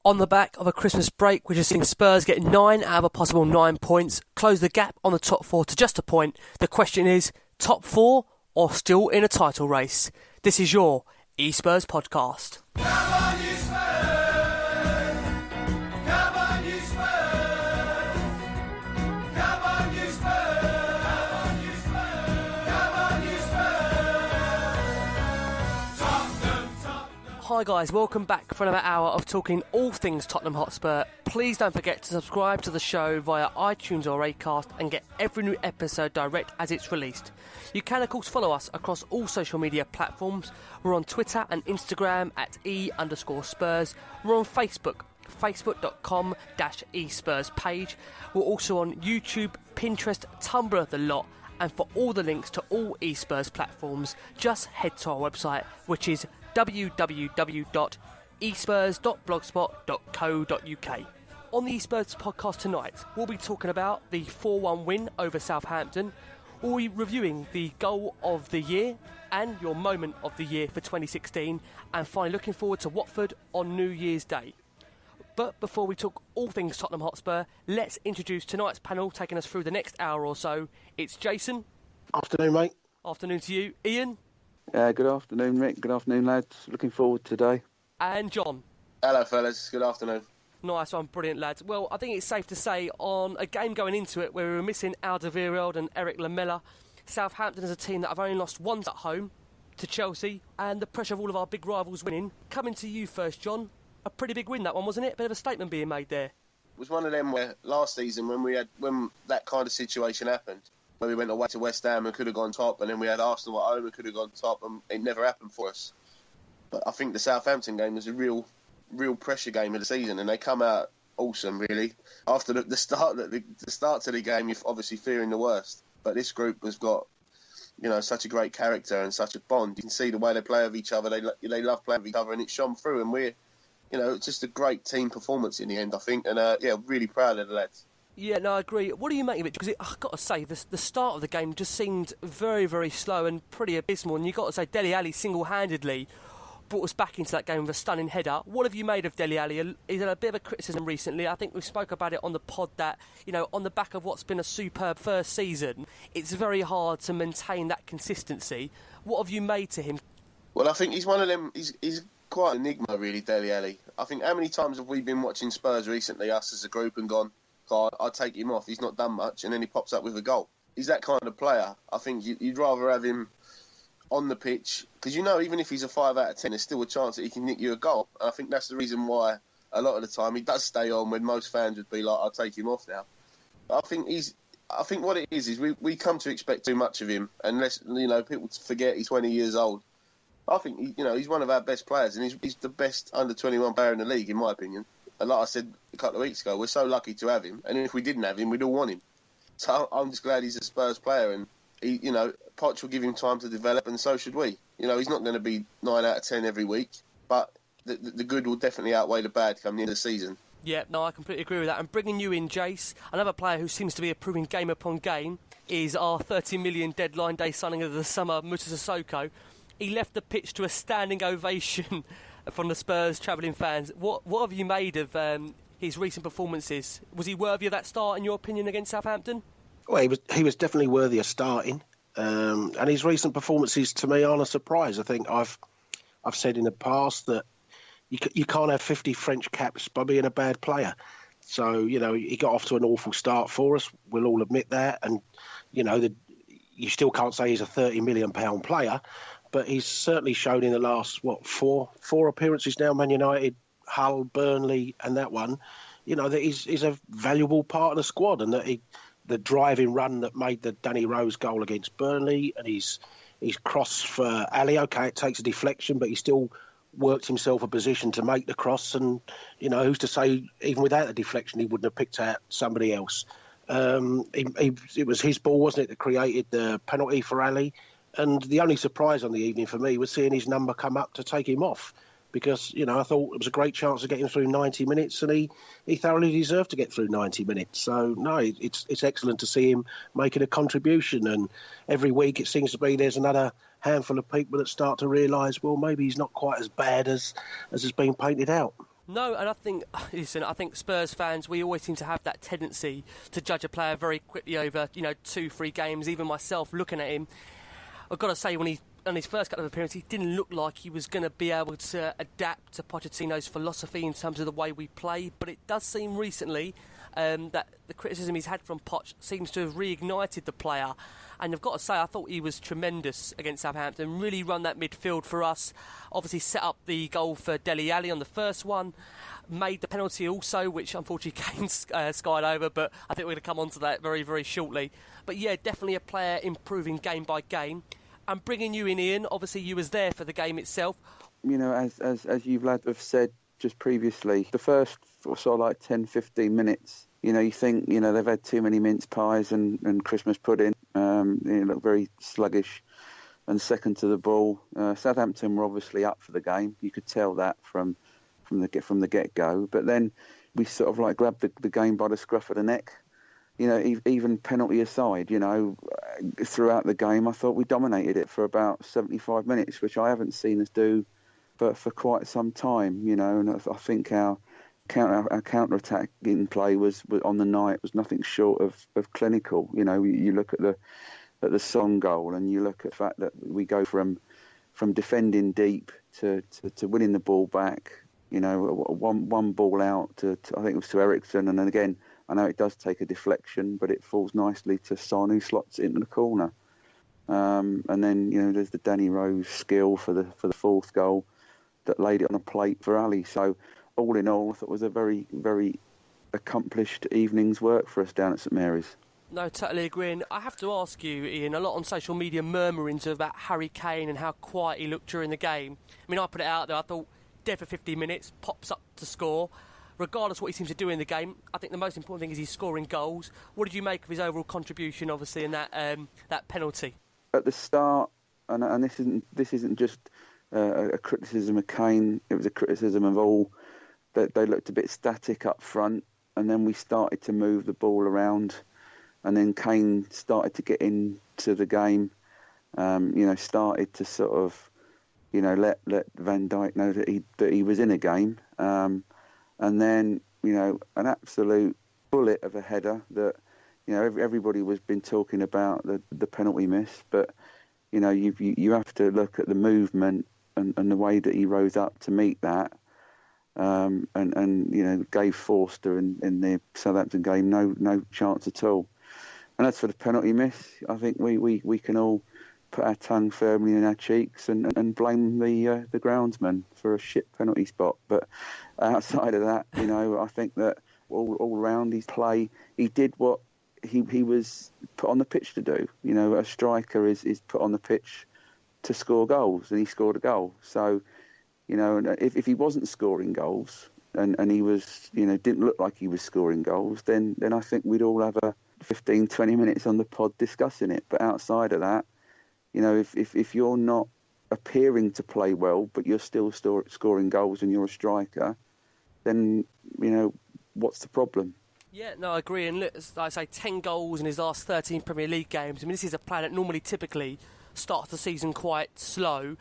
On the back of a Christmas break, which has seen Spurs get 9 out of a possible 9 points, close the gap on the top 4 to just a point. The question is, top 4 or still in a title race? This is your e-Spurs podcast. Come on, you Spurs! Come on, you Spurs! Come on, you Spurs! Come on, you Spurs! Tottenham! Hi guys, welcome back for another hour of talking all things Tottenham Hotspur. Please don't forget to subscribe to the show via iTunes or Acast and get every new episode direct as it's released. You can of course follow us across all social media platforms. We're on Twitter and Instagram at e_Spurs. We're on Facebook, facebook.com/e-Spurs page. We're also on YouTube, Pinterest, Tumblr, the lot. And for all the links to all e-Spurs platforms, just head to our website, which is www.espurs.blogspot.co.uk. On the e-Spurs podcast tonight, we'll be talking about the 4-1 win over Southampton. We'll be reviewing the goal of the year and your moment of the year for 2016, and finally looking forward to Watford on New Year's Day. But before we talk all things Tottenham Hotspur, let's introduce tonight's panel taking us through the next hour or so. It's Jason. Afternoon, mate. Afternoon to you. Ian. Good afternoon, Rick. Good afternoon, lads. Looking forward to today. And John. Hello, fellas. Good afternoon. Nice one, brilliant, lads. Well, I think it's safe to say on a game going into it where we were missing Alderweireld and Eric Lamela, Southampton is a team that have only lost once at home to Chelsea, and the pressure of all of our big rivals winning. Coming to you first, John. A pretty big win, that one, wasn't it? A bit of a statement being made there. It was one of them where last season when that kind of situation happened, where we went away to West Ham and could have gone top, and then we had Arsenal at home and could have gone top, and it never happened for us. But I think the Southampton game was a real pressure game of the season, and they come out awesome, really. After the start to the game, you're obviously fearing the worst. But this group has got, such a great character and such a bond. You can see the way they play with each other. They love playing with each other, and it shone through. And we're, it's just a great team performance in the end, I think. And really proud of the lads. Yeah, no, I agree. What do you make of it? Because I've got to say, the start of the game just seemed very, very slow and pretty abysmal. And you've got to say, Dele Alli single-handedly brought us back into that game with a stunning header. What have you made of Dele Alli? He's had a bit of a criticism recently. I think we spoke about it on the pod that, on the back of what's been a superb first season, it's very hard to maintain that consistency. What have you made to him? Well, I think he's one of them. He's quite an enigma, really, Dele Alli. I think how many times have we been watching Spurs recently, us as a group, and gone, God, I'd take him off. He's not done much, and then he pops up with a goal. He's that kind of player. I think you'd rather have him on the pitch, because even if he's a 5 out of 10, there's still a chance that he can nick you a goal. And I think that's the reason why a lot of the time he does stay on when most fans would be like, I'll take him off now. But I think what it is we come to expect too much of him, unless people forget he's 20 years old. I think he's one of our best players, and he's the best under 21 player in the league, in my opinion. And like I said a couple of weeks ago, we're so lucky to have him, and if we didn't have him, we'd all want him. So I'm just glad he's a Spurs player, and he, Poch will give him time to develop, and so should we. He's not going to be 9 out of 10 every week, but the good will definitely outweigh the bad come the end of the season. Yeah, no, I completely agree with that. And bringing you in, Jace, another player who seems to be improving game upon game is our 30 million deadline day signing of the summer, Moussa Sissoko. He left the pitch to a standing ovation from the Spurs travelling fans. What have you made of his recent performances? Was he worthy of that start, in your opinion, against Southampton? Well, he was definitely worthy of starting. And his recent performances, to me, aren't a surprise. I think I've said in the past that you can't have 50 French caps by being a bad player. So, he got off to an awful start for us. We'll all admit that. And, you still can't say he's a £30 million player. But he's certainly shown in the last, four appearances now, Man United, Hull, Burnley, and that one, that he's a valuable part of the squad, and that the driving run that made the Danny Rose goal against Burnley, and his cross for Ali, okay, it takes a deflection, but he still worked himself a position to make the cross, and, who's to say, even without the deflection, he wouldn't have picked out somebody else. It was his ball, wasn't it, that created the penalty for Ali. And the only surprise on the evening for me was seeing his number come up to take him off, because, I thought it was a great chance of getting through 90 minutes, and he thoroughly deserved to get through 90 minutes. So, no, it's excellent to see him making a contribution. And every week it seems to be there's another handful of people that start to realise, well, maybe he's not quite as bad as has been painted out. No, and I think Spurs fans, we always seem to have that tendency to judge a player very quickly over, 2-3 games. Even myself, looking at him, I've got to say, on his first couple of appearances, he didn't look like he was going to be able to adapt to Pochettino's philosophy in terms of the way we play. But it does seem recently that the criticism he's had from Poch seems to have reignited the player. And I've got to say, I thought he was tremendous against Southampton. Really run that midfield for us. Obviously set up the goal for Dele Alli on the first one. Made the penalty also, which unfortunately Kane skied over. But I think we're going to come on to that very, very shortly. But yeah, definitely a player improving game by game. And bringing you in, Ian, obviously you was there for the game itself. As you lads have said just previously, the first sort of like 10, 15 minutes, you think, they've had too many mince pies and Christmas pudding. Look very sluggish and second to the ball. Southampton were obviously up for the game. You could tell that from the get-go. But then we sort of like grabbed the game by the scruff of the neck. Even penalty aside, throughout the game, I thought we dominated it for about 75 minutes, which I haven't seen us do for quite some time, and I think our counter-attacking play was on the night was nothing short of clinical. You look at the Son goal and you look at the fact that we go from defending deep to winning the ball back, one ball out to I think it was to Eriksen, and then again, I know it does take a deflection, but it falls nicely to Son, who slots it into the corner. And then, there's the Danny Rose skill for the fourth goal that laid it on a plate for Ali. So, all in all, I thought it was a very, very accomplished evening's work for us down at St Mary's. No, totally agreeing. I have to ask you, Ian, a lot on social media murmurings about Harry Kane and how quiet he looked during the game. I mean, I put it out there, I thought, dead for 50 minutes, pops up to score. Regardless of what he seems to do in the game, I think the most important thing is he's scoring goals. What did you make of his overall contribution, obviously, in that penalty? At the start, and this isn't just a criticism of Kane, it was a criticism of all, that they looked a bit static up front, and then we started to move the ball around, and then Kane started to get into the game, started to sort of, let Van Dijk know that he was in a game. And then, an absolute bullet of a header that, everybody was been talking about the penalty miss. But, you have to look at the movement and the way that he rose up to meet that. And gave Forster in the Southampton game no chance at all. And as for the penalty miss, I think we can all put our tongue firmly in our cheeks and blame the groundsman for a shit penalty spot. But outside of that, I think that all round his play, he did what he was put on the pitch to do. A striker is put on the pitch to score goals, and he scored a goal. So, if he wasn't scoring goals and he was, didn't look like he was scoring goals, then I think we'd all have a 15, 20 minutes on the pod discussing it. But outside of that, if you're not appearing to play well, but you're still scoring goals and you're a striker, then, what's the problem? Yeah, no, I agree. And like I say, 10 goals in his last 13 Premier League games. I mean, this is a player that normally typically starts the season quite slow.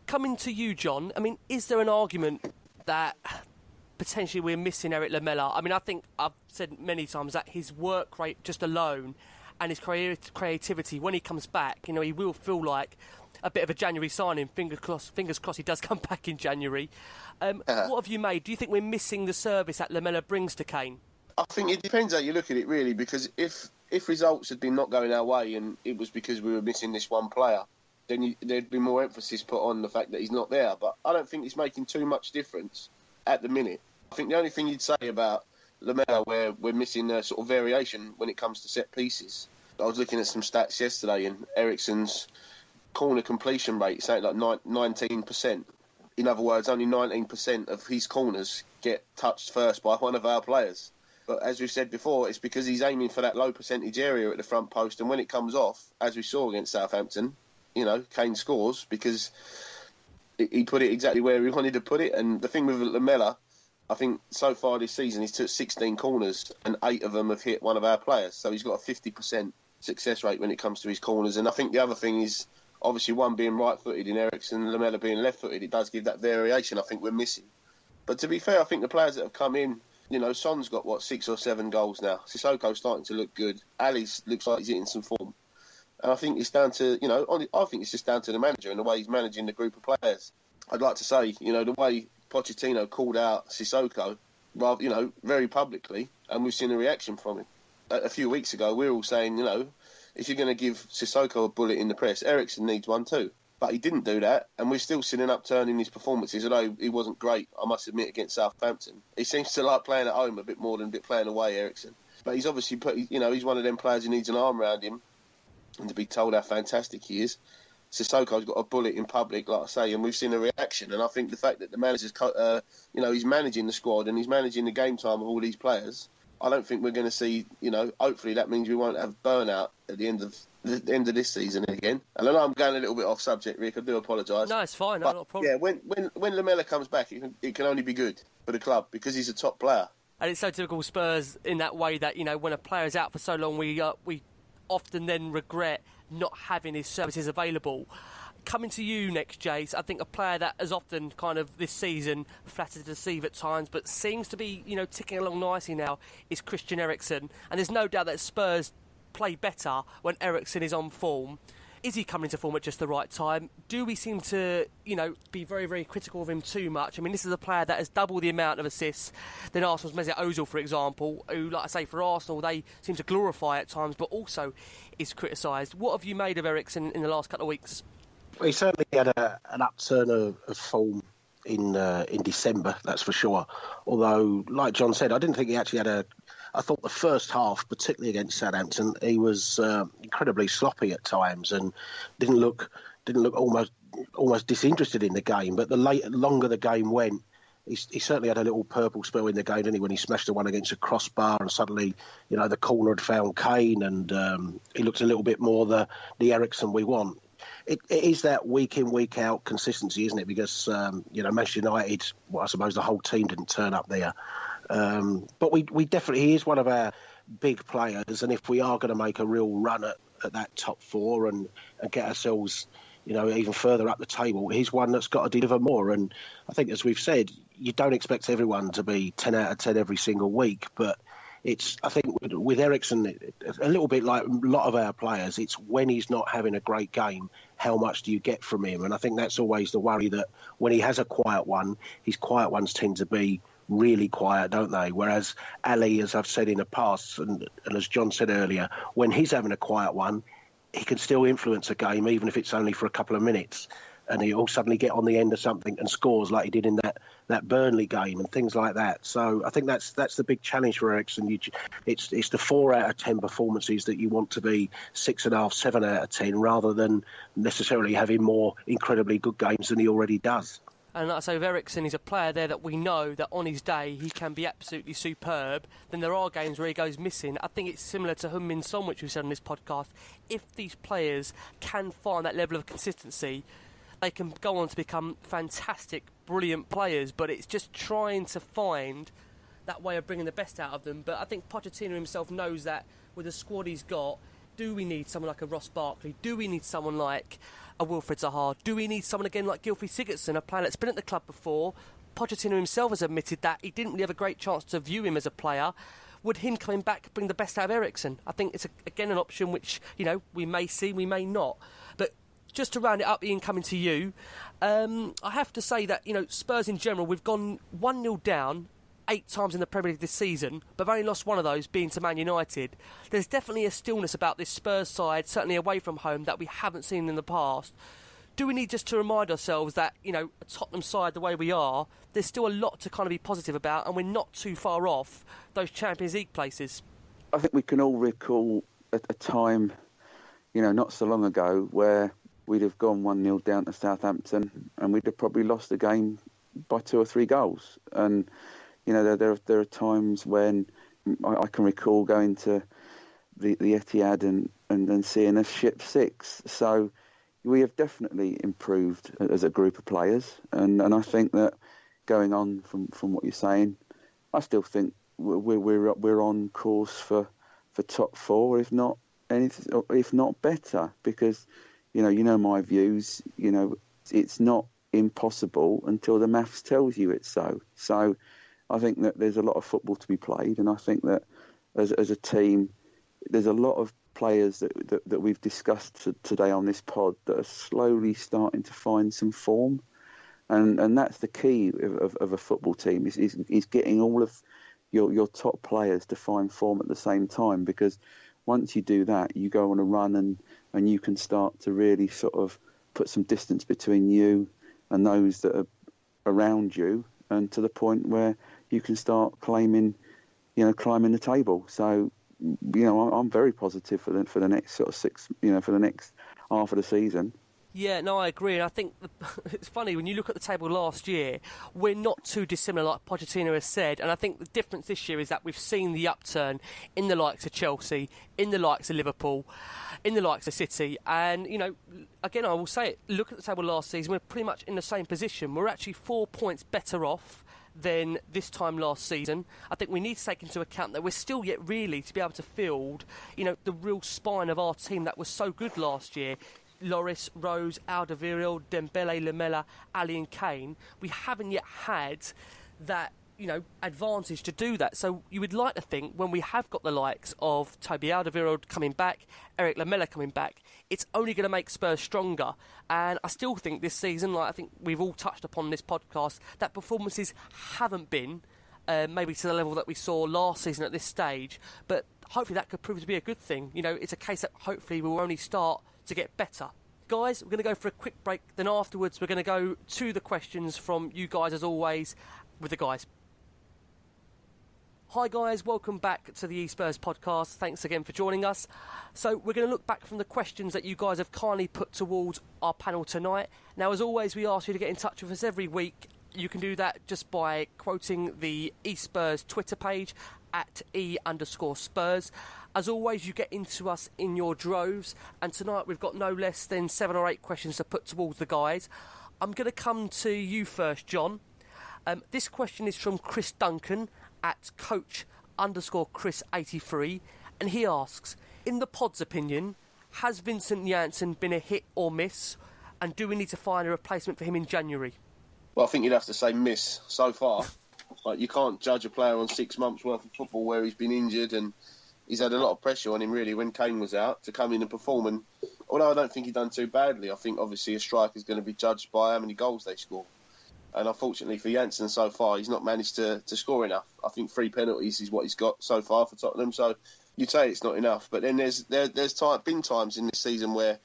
Coming to you, John, I mean, is there an argument that potentially we're missing Eric Lamela? I mean, I think I've said many times that his work rate just alone and his creativity, when he comes back, he will feel like a bit of a January signing. Fingers crossed he does come back in January. What have you made? Do you think we're missing the service that Lamela brings to Kane? I think it depends how you look at it, really, because if results had been not going our way and it was because we were missing this one player, then there'd be more emphasis put on the fact that he's not there. But I don't think it's making too much difference at the minute. I think the only thing you'd say about Lamela where we're missing a sort of variation when it comes to set pieces. I was looking at some stats yesterday, and Eriksen's corner completion rate is something like 19%. In other words, only 19% of his corners get touched first by one of our players. But as we said before, it's because he's aiming for that low percentage area at the front post, and when it comes off, as we saw against Southampton, Kane scores because he put it exactly where he wanted to put it. And the thing with Lamela, I think so far this season he's took 16 corners and 8 of them have hit one of our players. So he's got a 50% success rate when it comes to his corners. And I think the other thing is, obviously, one being right-footed in Eriksen, Lamela being left-footed, it does give that variation I think we're missing. But to be fair, I think the players that have come in, Son's got, 6 or 7 goals now. Sissoko's starting to look good. Ali's looks like he's hitting some form. And I think it's down to, I think it's just down to the manager and the way he's managing the group of players. I'd like to say, the way Pochettino called out Sissoko, rather, very publicly, and we've seen a reaction from him. A few weeks ago, we were all saying, if you're going to give Sissoko a bullet in the press, Eriksen needs one too. But he didn't do that, and we've still seen an upturn in his performances, although he wasn't great, I must admit, against Southampton. He seems to like playing at home a bit more than playing away, Eriksen. But he's obviously he's one of them players who needs an arm around him, and to be told how fantastic he is. Sissoko's got a bullet in public, like I say, and we've seen a reaction. And I think the fact that the manager's, he's managing the squad and he's managing the game time of all these players, I don't think we're going to see, hopefully that means we won't have burnout at the end of this season again. And I know I'm going a little bit off subject, Rick. I do apologise. No, it's fine. But, not a problem. Yeah, when Lamela comes back, it can only be good for the club because he's a top player. And it's so typical Spurs in that way that, when a player is out for so long, we often then regret not having his services available. Coming to you next, Jace, I think a player that has often kind of this season flattered to deceive at times, but seems to be, ticking along nicely now, is Christian Eriksen. And there's no doubt that Spurs play better when Eriksen is on form. Is he coming into form at just the right time? Do we seem to, be very, very critical of him too much? I mean, this is a player that has double the amount of assists than Arsenal's Mesut Ozil, for example, who, like I say, for Arsenal, they seem to glorify at times, but also is criticised. What have you made of Eriksen in the last couple of weeks? He certainly had an upturn of form in December, that's for sure. Although, like John said, I didn't think he actually had I thought the first half, particularly against Southampton, he was incredibly sloppy at times and didn't look almost disinterested in the game. But the longer the game went, he certainly had a little purple spell in the game, didn't he, when he smashed the one against a crossbar and suddenly, the corner had found Kane and he looked a little bit more the Eriksen we want. It is that week in, week out consistency, isn't it? Because, Manchester United, I suppose the whole team didn't turn up there. But we definitely, he is one of our big players. And if we are going to make a real run at that top four and get ourselves, even further up the table, he's one that's got to deliver more. And I think, as we've said, you don't expect everyone to be 10 out of 10 every single week. But I think with Eriksen, a little bit like a lot of our players, it's when he's not having a great game, how much do you get from him? And I think that's always the worry, that when he has a quiet one, his quiet ones tend to be really quiet, don't they? Whereas Ali, as I've said in the past, and as John said earlier, when he's having a quiet one, he can still influence a game, even if it's only for a couple of minutes. And he'll suddenly get on the end of something and scores like he did in that Burnley game and things like that. So I think that's the big challenge for Eriksen. It's the 4 out of 10 performances that you want to be 6.5, 7 out of 10, rather than necessarily having more incredibly good games than he already does. And like I say, with Eriksen, he's a player there that we know that on his day he can be absolutely superb. Then there are games where he goes missing. I think it's similar to Heung-min Son, which we said on this podcast. If these players can find that level of consistency, they can go on to become fantastic, brilliant players, but it's just trying to find that way of bringing the best out of them. But I think Pochettino himself knows that with the squad he's got, do we need someone like a Ross Barkley? Do we need someone like a Wilfried Zaha? Do we need someone again like Gylfi Sigurdsson, a player that's been at the club before? Pochettino himself has admitted that he didn't really have a great chance to view him as a player. Would him coming back bring the best out of Eriksen? I think it's, again, an option which, we may see, we may not. But just to round it up, Ian, coming to you, I have to say that, Spurs in general, we've gone 1-0 down 8 times in the Premier League this season, but have only lost one of those, being to Man United. There's definitely a stillness about this Spurs side, certainly away from home, that we haven't seen in the past. Do we need just to remind ourselves that, a Tottenham side the way we are, there's still a lot to kind of be positive about, and we're not too far off those Champions League places? I think we can all recall a time, not so long ago, where we'd have gone 1-0 down to Southampton and we'd have probably lost the game by 2 or 3 goals. And, there are times when I can recall going to the Etihad and seeing us ship 6. So we have definitely improved as a group of players. And I think that going on from what you're saying, I still think we're on course for top 4, if not anything, if not better, because you know my views. It's not impossible until the maths tells you it's so. So I think that there's a lot of football to be played, and I think that as a team, there's a lot of players that we've discussed today on this pod that are slowly starting to find some form, and that's the key of a football team is getting all of your top players to find form at the same time, because once you do that, you go on a run and you can start to really sort of put some distance between you and those that are around you, and to the point where you can start climbing the table. So, I'm very positive for the next sort of for the next half of the season. Yeah, no, I agree. And I think it's funny, when you look at the table last year, we're not too dissimilar, like Pochettino has said. And I think the difference this year is that we've seen the upturn in the likes of Chelsea, in the likes of Liverpool, in the likes of City. And, again, I will say it, look at the table last season, we're pretty much in the same position. We're actually 4 points better off than this time last season. I think we need to take into account that we're still yet really to be able to field, the real spine of our team that was so good last year. Lloris, Rose, Alderweireld, Dembele, Lamela, Ali and Kane. We haven't yet had that, advantage to do that. So you would like to think when we have got the likes of Toby Alderweireld coming back, Eric Lamela coming back, it's only going to make Spurs stronger. And I still think this season, like I think we've all touched upon this podcast, that performances haven't been maybe to the level that we saw last season at this stage. But hopefully that could prove to be a good thing. It's a case that hopefully we'll only start to get better. Guys, we're going to go for a quick break. Then afterwards, we're going to go to the questions from you guys, as always, with the guys. Hi guys, welcome back to the e-Spurs podcast. Thanks again for joining us. So we're going to look back from the questions that you guys have kindly put towards our panel tonight. Now, as always, we ask you to get in touch with us every week. You can do that just by quoting the e-Spurs Twitter page at @e_Spurs. As always, you get into us in your droves, and tonight we've got no less than 7 or 8 questions to put towards the guys. I'm going to come to you first, John. This question is from Chris Duncan at coach_Chris83, and he asks, in the pod's opinion, has Vincent Janssen been a hit or miss, and do we need to find a replacement for him in January? Well, I think you'd have to say miss so far. Like, you can't judge a player on 6 months' worth of football where he's been injured, and he's had a lot of pressure on him, really, when Kane was out, to come in and perform. And although I don't think he's done too badly, I think obviously a striker is going to be judged by how many goals they score. And unfortunately for Janssen so far, he's not managed to score enough. I think 3 penalties is what he's got so far for Tottenham. So you'd say it's not enough. But then there's been times in this season where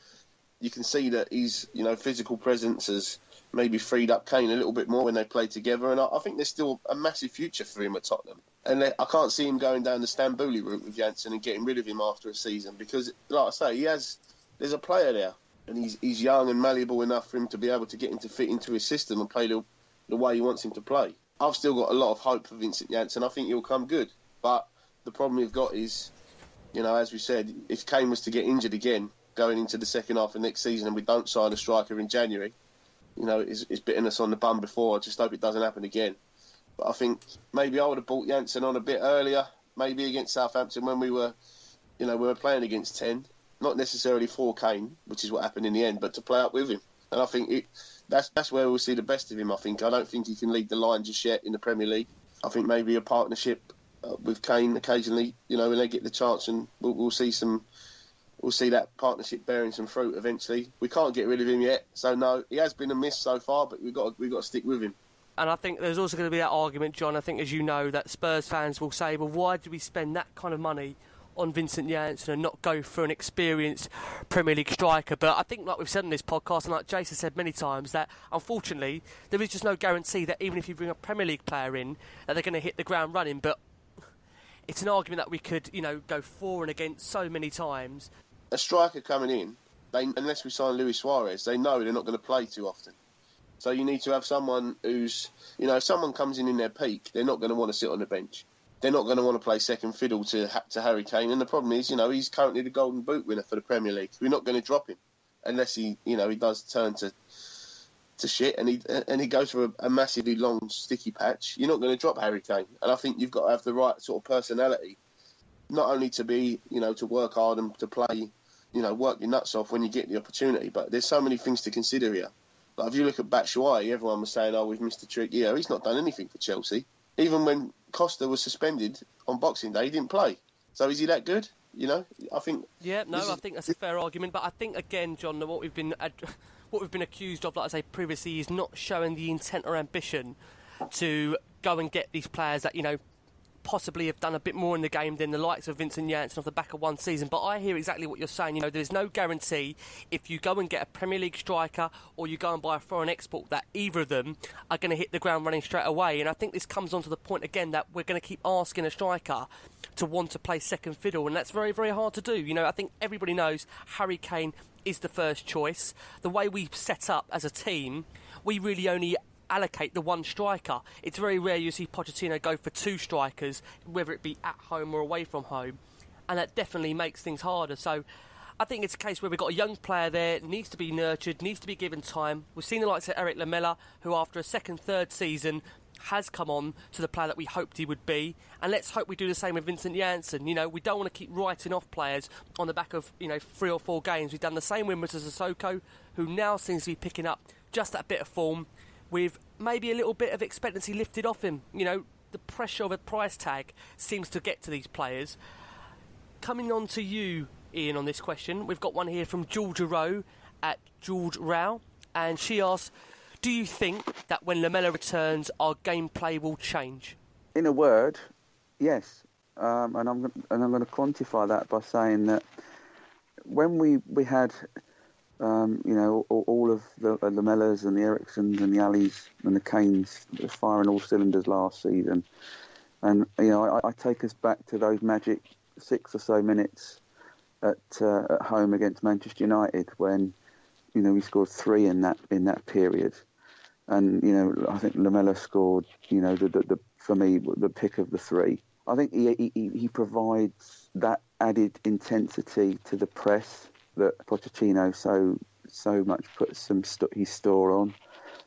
you can see that his physical presence has maybe freed up Kane a little bit more when they played together. And I think there's still a massive future for him at Tottenham. And I can't see him going down the Stambouli route with Janssen and getting rid of him after a season, because, like I say, there's a player there, and he's young and malleable enough for him to be able to get him to fit into his system and play the way he wants him to play. I've still got a lot of hope for Vincent Janssen. I think he'll come good. But the problem we've got is, as we said, if Kane was to get injured again going into the second half of next season and we don't sign a striker in January, it's bitten us on the bum before. I just hope it doesn't happen again. But I think maybe I would have brought Janssen on a bit earlier, maybe against Southampton when we were playing against 10. Not necessarily for Kane, which is what happened in the end, but to play up with him. And I think that's where we'll see the best of him, I think. I don't think he can lead the line just yet in the Premier League. I think maybe a partnership with Kane occasionally, when they get the chance, and we'll see that partnership bearing some fruit eventually. We can't get rid of him yet, so no, he has been a miss so far, but we've got to stick with him. And I think there's also going to be that argument, John, I think, as you know, that Spurs fans will say, well, why do we spend that kind of money on Vincent Janssen and not go for an experienced Premier League striker? But I think, like we've said on this podcast, and like Jason said many times, that unfortunately there is just no guarantee that even if you bring a Premier League player in, that they're going to hit the ground running. But it's an argument that we could, go for and against so many times. A striker coming in, unless we sign Luis Suarez, they know they're not going to play too often. So you need to have someone who's, if someone comes in their peak, they're not going to want to sit on the bench. They're not going to want to play second fiddle to Harry Kane. And the problem is, he's currently the Golden Boot winner for the Premier League. We're not going to drop him unless he does turn to shit and he goes for a massively long, sticky patch. You're not going to drop Harry Kane. And I think you've got to have the right sort of personality, not only to be, to work hard and to play, work your nuts off when you get the opportunity, but there's so many things to consider here. Like, if you look at Batshuayi, everyone was saying, we've missed a trick. Yeah, he's not done anything for Chelsea. Even when Costa was suspended on Boxing Day, he didn't play. So is he that good? You know, I think... Yeah, no, I think that's a fair argument. But I think, again, John, what we've been accused of, like I say previously, is not showing the intent or ambition to go and get these players that, you know, possibly have done a bit more in the game than the likes of Vincent Janssen off the back of one season. But I hear exactly what you're saying. You know, there's no guarantee if you go and get a Premier League striker or you go and buy a foreign export that either of them are going to hit the ground running straight away. And I think this comes on to the point again that we're going to keep asking a striker to want to play second fiddle, and that's very, very hard to do. You know, I think everybody knows Harry Kane is the first choice. The way we set up as a team, we really only allocate the one striker. It's very rare you see Pochettino go for two strikers, whether it be at home or away from home, and that definitely makes things harder. So I think it's a case where we've got a young player there, needs to be nurtured, needs to be given time. We've seen the likes of Eric Lamela, who after a second, third season has come on to the player that we hoped he would be, and let's hope we do the same with Vincent Janssen. You know, we don't want to keep writing off players on the back of, you know, 3 or 4 games. We've done the same with Mr. Sissoko, who now seems to be picking up just that bit of form, with maybe a little bit of expectancy lifted off him. You know, the pressure of a price tag seems to get to these players. Coming on to you, Ian, on this question, we've got one here from Georgia Rowe at George Rao, and she asks, do you think that when Lamela returns, our gameplay will change? In a word, yes. And I'm going to quantify that by saying that when we had... you know, all of the Lamelas and the Eriksens and the Allis and the Kanes firing all cylinders last season. And, you know, I take us back to those magic 6 or so minutes at home against Manchester United when, you know, we scored 3 in that period. And, you know, I think Lamela scored, you know, the for me, the pick of the 3. I think he provides that added intensity to the press that Pochettino so much puts his store on,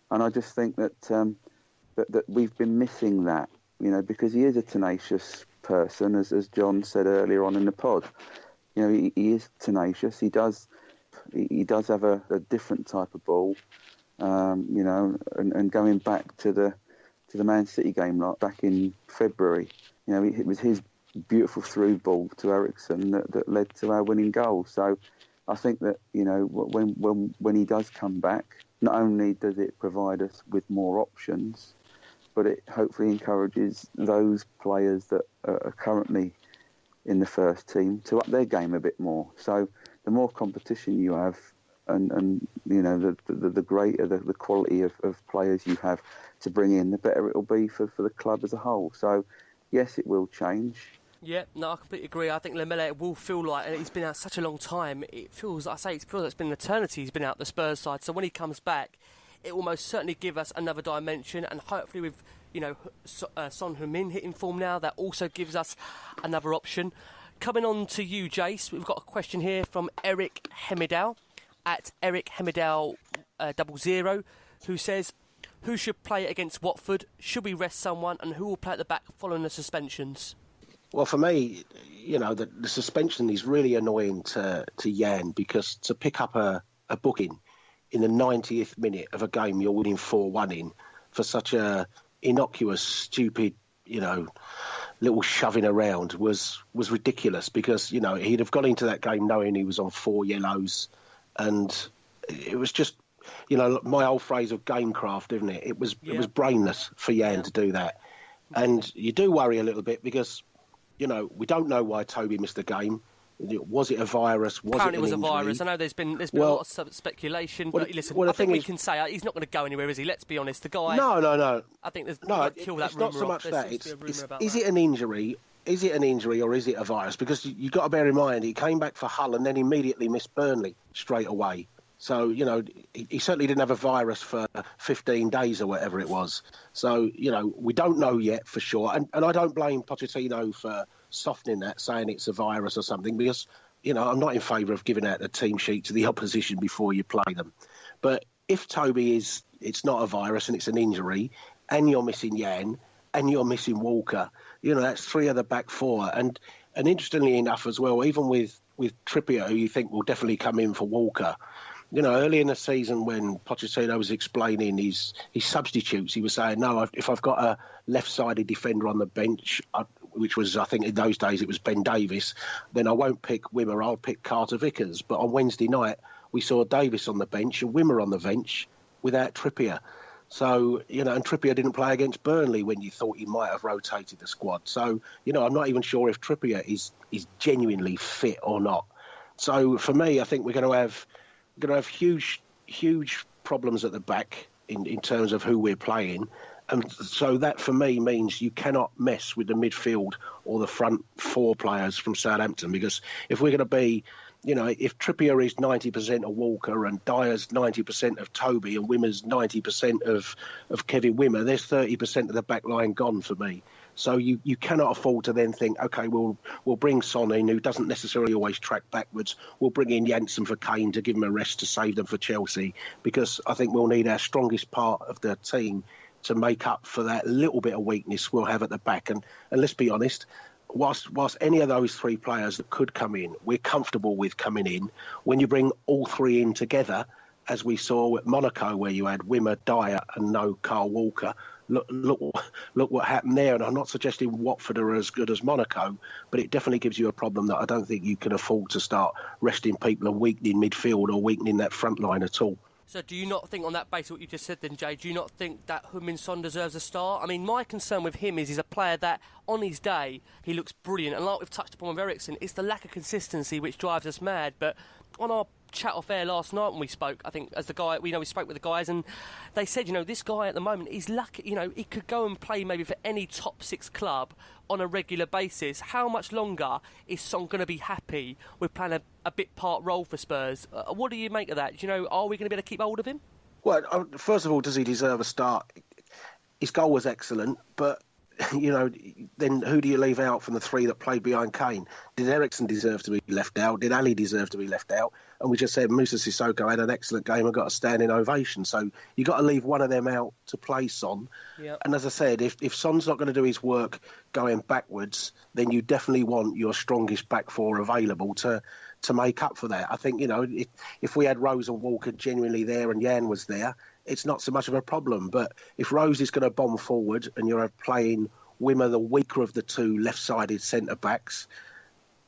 and I just think that that we've been missing that, you know, because he is a tenacious person, as John said earlier on in the pod. You know, he is tenacious. He does have a different type of ball, you know, and going back to the Man City game like back in February, you know, it was his beautiful through ball to Eriksen that led to our winning goal. So I think that, you know, when he does come back, not only does it provide us with more options, but it hopefully encourages those players that are currently in the first team to up their game a bit more. So the more competition you have, and you know, the greater the quality of players you have to bring in, the better it will be for the club as a whole. So yes, it will change. Yeah, no, I completely agree. I think Lamela will feel like, and he's been out such a long time, it feels like it's been an eternity he's been out the Spurs side. So when he comes back, it will most certainly give us another dimension, and hopefully with, you know, Son Heung-min hitting form now, that also gives us another option. Coming on to you, Jace, we've got a question here from Eric Hemidal at Eric Hemidal 00, who says, who should play against Watford? Should we rest someone? And who will play at the back following the suspensions? Well, for me, you know, the suspension is really annoying to Jan, because to pick up a booking in the 90th minute of a game you're winning 4-1 in for such a innocuous, stupid, you know, little shoving around was ridiculous, because, you know, he'd have gone into that game knowing he was on 4 yellows, and it was just, you know, my old phrase of gamecraft, isn't it? It was brainless for Jan to do that. And you do worry a little bit because, you know, we don't know why Toby missed the game. Was it a virus? Apparently it was a virus. I know there's been a lot of speculation, but listen, I think we can say he's not going to go anywhere, is he? Let's be honest. The guy... No. I think there's... No, kill that rumour. It's not so much that. Is it an injury? Is it an injury or is it a virus? Because you've got to bear in mind, he came back for Hull and then immediately missed Burnley straight away. So, you know, he certainly didn't have a virus for 15 days or whatever it was. So, you know, we don't know yet for sure. And I don't blame Pochettino for softening that, saying it's a virus or something, because, you know, I'm not in favour of giving out a team sheet to the opposition before you play them. But if Toby it's not a virus and it's an injury, and you're missing Jan, and you're missing Walker, you know, that's 3 of the back 4. And interestingly enough as well, even with Trippier, who you think will definitely come in for Walker, early in the season when Pochettino was explaining his substitutes, he was saying, no, if I've got a left-sided defender on the bench, which was, I think in those days it was Ben Davies, then I won't pick Wimmer, I'll pick Carter Vickers. But on Wednesday night, we saw Davies on the bench and Wimmer on the bench without Trippier. So, and Trippier didn't play against Burnley when you thought he might have rotated the squad. So, I'm not even sure if Trippier is genuinely fit or not. So, for me, I think we're going to have huge problems at the back in terms of who we're playing. And so that, for me, means you cannot mess with the midfield or the front four players from Southampton, because if we're going to be, if Trippier is 90% of Walker and Dyer's 90% of Toby and Wimmer's 90% of Kevin Wimmer, there's 30% of the back line gone for me. So you cannot afford to then think, OK, we'll bring Son in, who doesn't necessarily always track backwards. We'll bring in Janssen for Kane to give him a rest to save them for Chelsea, because I think we'll need our strongest part of the team to make up for that little bit of weakness we'll have at the back. And let's be honest, whilst any of those three players that could come in, we're comfortable with coming in, when you bring all three in together, as we saw at Monaco, where you had Wimmer, Dyer and no Carl Walker, look what happened there. And I'm not suggesting Watford are as good as Monaco, but it definitely gives you a problem that I don't think you can afford to start resting people and weakening midfield or weakening that front line at all. So do you not think, on that basis what you just said then, Jay, do you not think that Heung-min Son deserves a start? I mean, my concern with him is he's a player that, on his day, he looks brilliant. And like we've touched upon with Eriksen, it's the lack of consistency which drives us mad. But on our chat off air last night when we spoke, I think, as the guy, we spoke with the guys, and they said, this guy at the moment, he's lucky, he could go and play maybe for any top six club on a regular basis. How much longer is Son going to be happy with playing a bit part role for Spurs? What do you make of that? Are we going to be able to keep hold of him? Well, first of all, does he deserve a start? His goal was excellent, but then who do you leave out from the three that played behind Kane? Did Eriksen deserve to be left out? Did Ali deserve to be left out? And we just said Moussa Sissoko had an excellent game and got a standing ovation. So you got to leave one of them out to play Son. Yep. And as I said, if Son's not going to do his work going backwards, then you definitely want your strongest back four available to make up for that. I think, if we had Rose and Walker genuinely there and Jan was there, it's not so much of a problem. But if Rose is going to bomb forward and you're playing Wimmer, the weaker of the two left-sided centre-backs,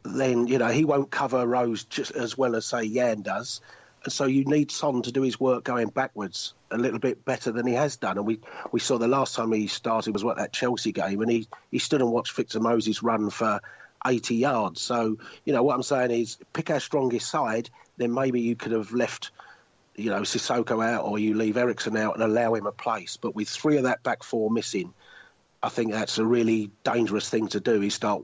then, he won't cover Rose just as well as, say, Jan does. And so you need Son to do his work going backwards a little bit better than he has done. And we saw the last time he started was that Chelsea game, and he stood and watched Victor Moses run for 80 yards. So, what I'm saying is, pick our strongest side, then maybe you could have left Sissoko out, or you leave Eriksen out and allow him a place. But with three of that back four missing, I think that's a really dangerous thing to do, is start,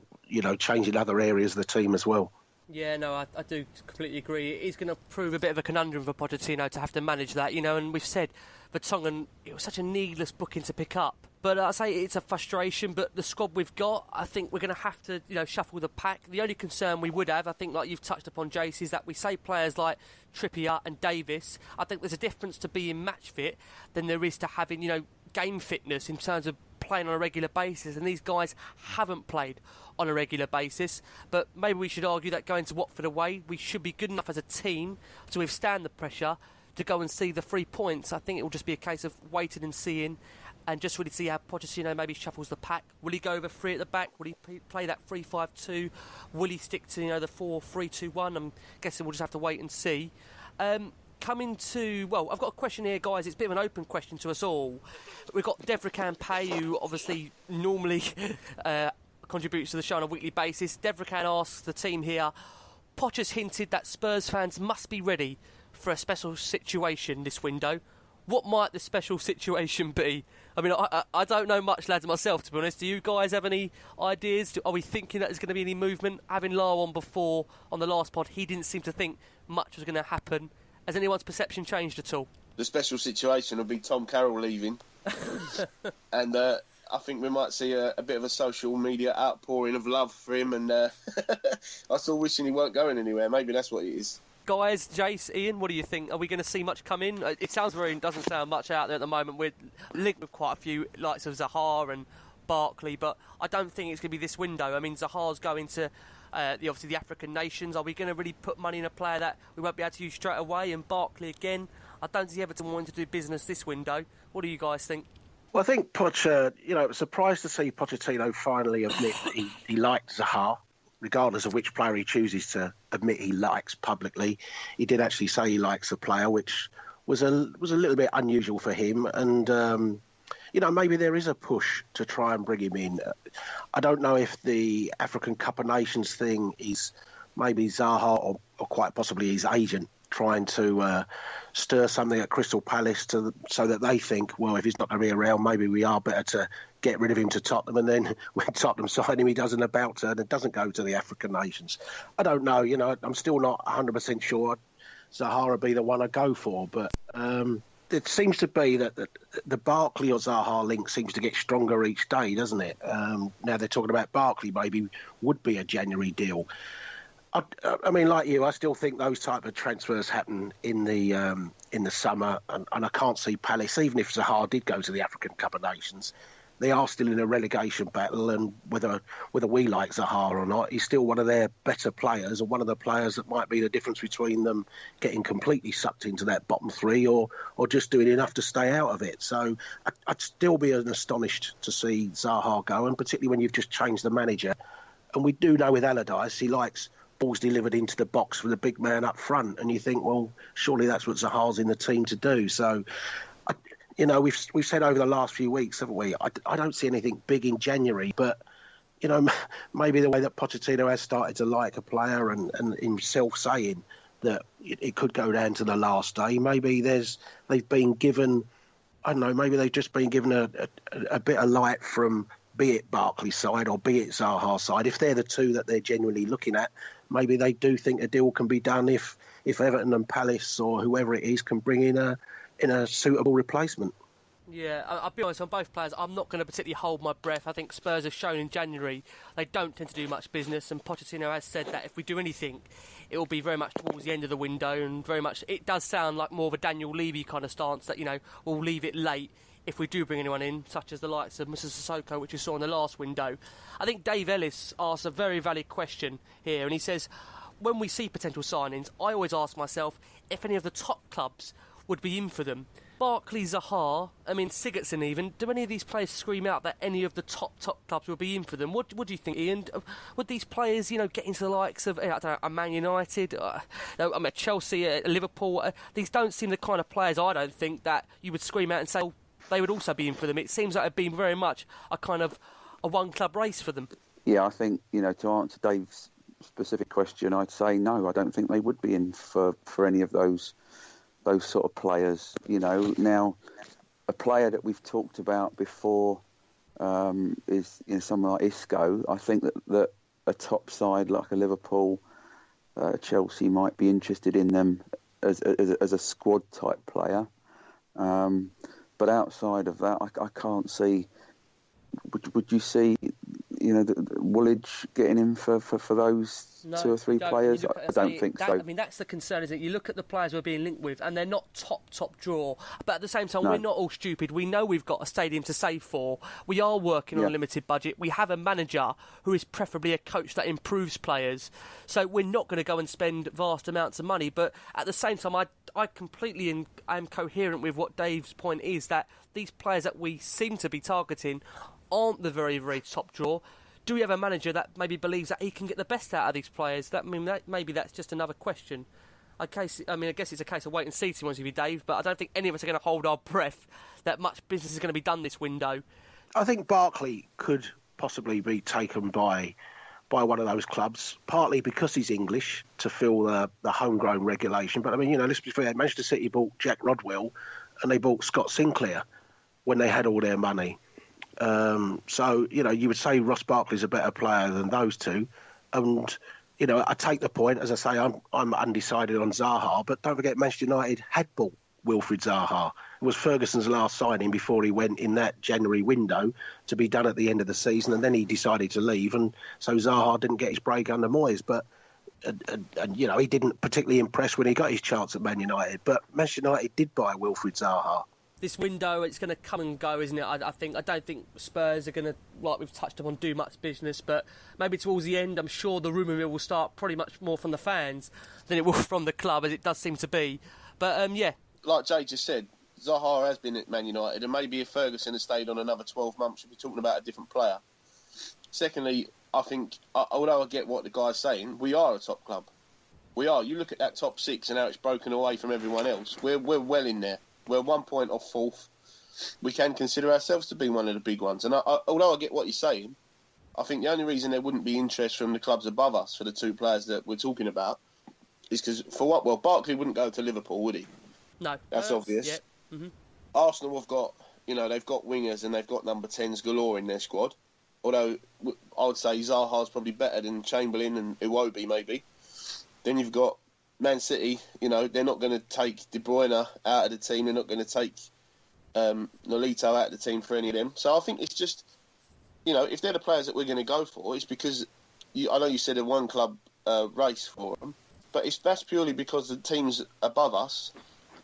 changing other areas of the team as well. Yeah, no, I do completely agree. It is going to prove a bit of a conundrum for Pochettino to have to manage that, and we've said Vertonghen, it was such a needless booking to pick up. But I say it's a frustration, but the squad we've got, I think we're going to have to, shuffle the pack. The only concern we would have, I think, like you've touched upon, Jace, is that we say players like Trippier and Davis. I think there's a difference to being match fit than there is to having, game fitness in terms of playing on a regular basis. And these guys haven't played on a regular basis. But maybe we should argue that going to Watford away, we should be good enough as a team to withstand the pressure to go and see the 3 points. I think it will just be a case of waiting and seeing, and just really see how Pochettino maybe shuffles the pack. Will he go over three at the back? Will he play that 3-5-2? Will he stick to the 4-3-2-1? I'm guessing we'll just have to wait and see. Coming to, I've got a question here, guys. It's a bit of an open question to us all. We've got Devrakan Pay, who obviously normally contributes to the show on a weekly basis. Devrakan asks the team here, Poch has hinted that Spurs fans must be ready for a special situation this window. What might the special situation be? I mean, I don't know much, lads, myself, to be honest. Do you guys have any ideas? Are we thinking that there's going to be any movement? Having Lau on before, on the last pod, he didn't seem to think much was going to happen. Has anyone's perception changed at all? The special situation will be Tom Carroll leaving. And I think we might see a bit of a social media outpouring of love for him. And I'm still wishing he weren't going anywhere. Maybe that's what it is. Guys, Jace, Ian, what do you think? Are we going to see much come in? It doesn't sound much out there at the moment. We're linked with quite a few, likes of Zaha and Barkley, but I don't think it's going to be this window. I mean, Zaha's going to obviously the African nations. Are we going to really put money in a player that we won't be able to use straight away? And Barkley again, I don't see Everton wanting to do business this window. What do you guys think? Well, I think I was surprised to see Pochettino finally admit that he liked Zaha, regardless of which player he chooses to admit he likes publicly. He did actually say he likes the player, which was a little bit unusual for him. And maybe there is a push to try and bring him in. I don't know if the African Cup of Nations thing is maybe Zaha or quite possibly his agent trying to stir something at Crystal Palace so that they think, well, if he's not going to be around, maybe we are better to get rid of him to Tottenham, and then when Tottenham sign him, he does an about turn and doesn't go to the African nations. I don't know. I'm still not 100% sure Zaha will be the one I go for, but it seems to be that the Barkley or Zaha link seems to get stronger each day, doesn't it? Now they're talking about Barkley maybe would be a January deal. I mean, like you, I still think those type of transfers happen in the summer, and I can't see Palace, even if Zaha did go to the African Cup of Nations, they are still in a relegation battle, and whether we like Zaha or not, he's still one of their better players, and one of the players that might be the difference between them getting completely sucked into that bottom three or just doing enough to stay out of it. So I'd still be astonished to see Zaha go, and particularly when you've just changed the manager. And we do know with Allardyce, he likes balls delivered into the box for the big man up front, and you think, well, surely that's what Zaha's in the team to do. So, we've said over the last few weeks, haven't we? I don't see anything big in January, but maybe the way that Pochettino has started to like a player and himself saying that it could go down to the last day. Maybe they've been given, I don't know, maybe they've just been given a bit of light from, be it Barkley's side or be it Zaha's side. If they're the two that they're genuinely looking at, maybe they do think a deal can be done if Everton and Palace or whoever it is can bring in a suitable replacement. Yeah, I'll be honest, on both players, I'm not going to particularly hold my breath. I think Spurs have shown in January they don't tend to do much business, and Pochettino has said that if we do anything, it will be very much towards the end of the window, and very much, it does sound like more of a Daniel Levy kind of stance that, we'll leave it late if we do bring anyone in, such as the likes of Mr. Sissoko, which we saw in the last window. I think Dave Ellis asks a very valid question here, and he says, when we see potential signings, I always ask myself if any of the top clubs would be in for them. Barkley, Zaha, Sigurdsson even, do any of these players scream out that any of the top clubs would be in for them? What do you think, Ian? Would these players, get into the likes of, a Man United, a Chelsea, a Liverpool? These don't seem the kind of players, I don't think, that you would scream out and say, oh, they would also be in for them. It seems like it'd been very much a kind of a one-club race for them. Yeah, I think, to answer Dave's specific question, I'd say no, I don't think they would be in for any of those sort of players. Now, a player that we've talked about before is someone like Isco. I think that a top side like a Liverpool, Chelsea might be interested in them as a squad type player. But outside of that, I can't see. Would you see, Woolwich getting in for those two or three players? I don't think so. That's the concern, isn't it? You look at the players we're being linked with, and they're not top draw. But at the same time, we're not all stupid. We know we've got a stadium to save for. We are working on a limited budget. We have a manager who is preferably a coach that improves players. So we're not going to go and spend vast amounts of money. But at the same time, I completely am coherent with what Dave's point is, that these players that we seem to be targeting aren't the very, very top draw. Do we have a manager that maybe believes that he can get the best out of these players? Maybe that's just another question. I guess it's a case of wait and see, to be honest with you, Dave, but I don't think any of us are going to hold our breath that much business is going to be done this window. I think Barkley could possibly be taken by one of those clubs, partly because he's English, to fill the homegrown regulation. But, let's be fair, Manchester City bought Jack Rodwell and they bought Scott Sinclair when they had all their money. So, you would say Ross Barkley's a better player than those two. And, I take the point. As I say, I'm undecided on Zaha, but don't forget Manchester United had bought Wilfried Zaha. It was Ferguson's last signing before he went in that January window to be done at the end of the season, and then he decided to leave, and so Zaha didn't get his break under Moyes. But, he didn't particularly impress when he got his chance at Man United. But Manchester United did buy Wilfried Zaha. this window, it's going to come and go, isn't it? I don't think Spurs are going to, like we've touched upon, do much business, but maybe towards the end, I'm sure the rumour mill will start pretty much more from the fans than it will from the club, as it does seem to be. But yeah. Like Jay just said, Zaha has been at Man United, and maybe if Ferguson had stayed on another 12 months, we'd be talking about a different player. Secondly, I think, although I get what the guy's saying, we are a top club. We are. You look at that top 6 and how it's broken away from everyone else. We're well in there. We're 1 point off 4th. We can consider ourselves to be one of the big ones. And although I get what you're saying, I think the only reason there wouldn't be interest from the clubs above us for the 2 players that we're talking about is because, for what? Well, Barkley wouldn't go to Liverpool, would he? No. That's obvious. Yeah. Mm-hmm. Arsenal have got, they've got wingers and they've got number 10s galore in their squad. Although I would say Zaha's probably better than Chamberlain and Iwobi maybe. Then you've got Man City. They're not going to take De Bruyne out of the team. They're not going to take Nolito out of the team for any of them. So I think it's just, if they're the players that we're going to go for, it's because I know you said a one club race for them, but that's purely because the teams above us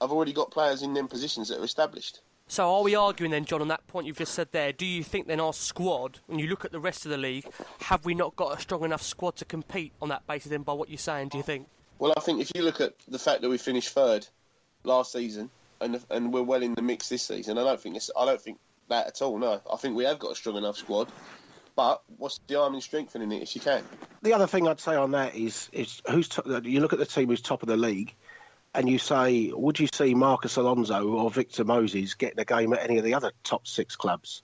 have already got players in them positions that are established. So are we arguing then, John, on that point you've just said there, do you think then our squad, when you look at the rest of the league, have we not got a strong enough squad to compete on that basis then by what you're saying, do you think? Well, I think if you look at the fact that we finished 3rd last season and we're well in the mix this season, I don't think that at all, no. I think we have got a strong enough squad, but what's the harm in strengthening it if you can? The other thing I'd say on that is you look at the team who's top of the league, and you say, would you see Marcus Alonso or Victor Moses getting a game at any of the other top 6 clubs?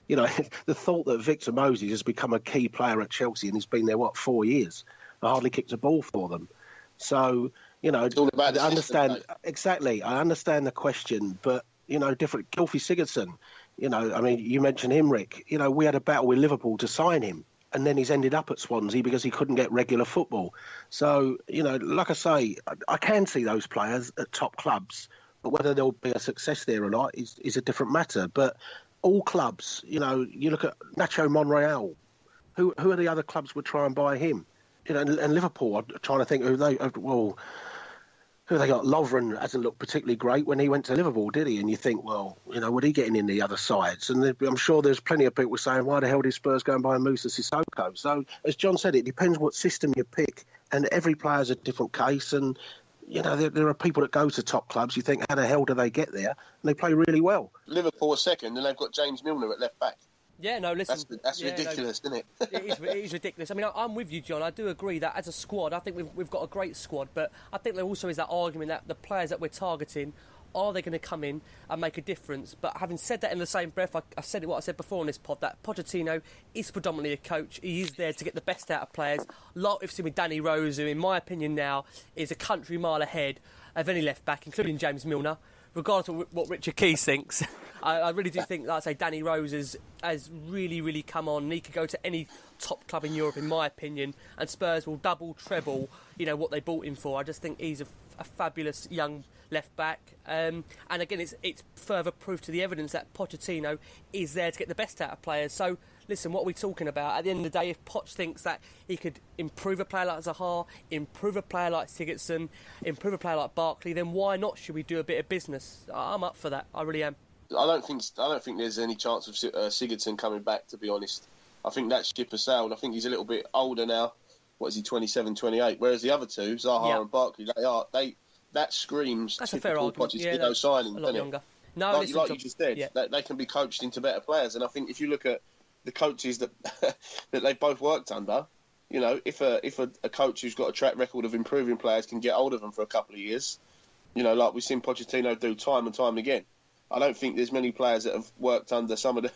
The thought that Victor Moses has become a key player at Chelsea and he's been there, 4 years? I hardly kicked a ball for them. So, it's all about I understand. Exactly. I understand the question, but, different. Gylfi Sigurdsson, you mentioned him, Rick. We had a battle with Liverpool to sign him. And then he's ended up at Swansea because he couldn't get regular football. So, like I say, I can see those players at top clubs, but whether there'll be a success there or not is a different matter. But all clubs, you look at Nacho Monreal. Who are the other clubs would try and buy him? And Liverpool, I'm trying to think who they got. Lovren hasn't looked particularly great when he went to Liverpool, did he? And you think, would he getting in the other sides? And I'm sure there's plenty of people saying, why the hell did Spurs go and buy Moussa Sissoko? So, as John said, it depends what system you pick, and every player's a different case. And there are people that go to top clubs. You think, how the hell do they get there? And they play really well. Liverpool are second, and they've got James Milner at left back. Yeah, no, listen. That's ridiculous, isn't it? It is ridiculous. I mean, I'm with you, John. I do agree that as a squad, I think we've got a great squad, but I think there also is that argument that the players that we're targeting, are they going to come in and make a difference? But having said that in the same breath, I said what I said before on this pod, that Pochettino is predominantly a coach. He is there to get the best out of players. Like we've seen with Danny Rose, who, in my opinion now, is a country mile ahead of any left-back, including James Milner. Regardless of what Richard Keys thinks, I really do think, like I say, Danny Rose has really, really come on. And he could go to any top club in Europe, in my opinion, and Spurs will double, treble, what they bought him for. I just think he's a fabulous young left back. And again, it's further proof to the evidence that Pochettino is there to get the best out of players. So, listen, what are we talking about? At the end of the day, if Poch thinks that he could improve a player like Zaha, improve a player like Sigurdsson, improve a player like Barkley, then why not should we do a bit of business? I'm up for that. I really am. I don't think there's any chance of Sigurdsson coming back, to be honest. I think that ship has sailed. I think he's a little bit older now. What is he, 27, 28? Whereas the other two, Zaha and Barkley, that screams that's a fair argument. Pochettino signing, a lot younger. No, like you just said, they can be coached into better players. And I think if you look at the coaches that that they've both worked under, if a coach who's got a track record of improving players can get hold of them for a couple of years, like we've seen Pochettino do time and time again. I don't think there's many players that have worked under some of the...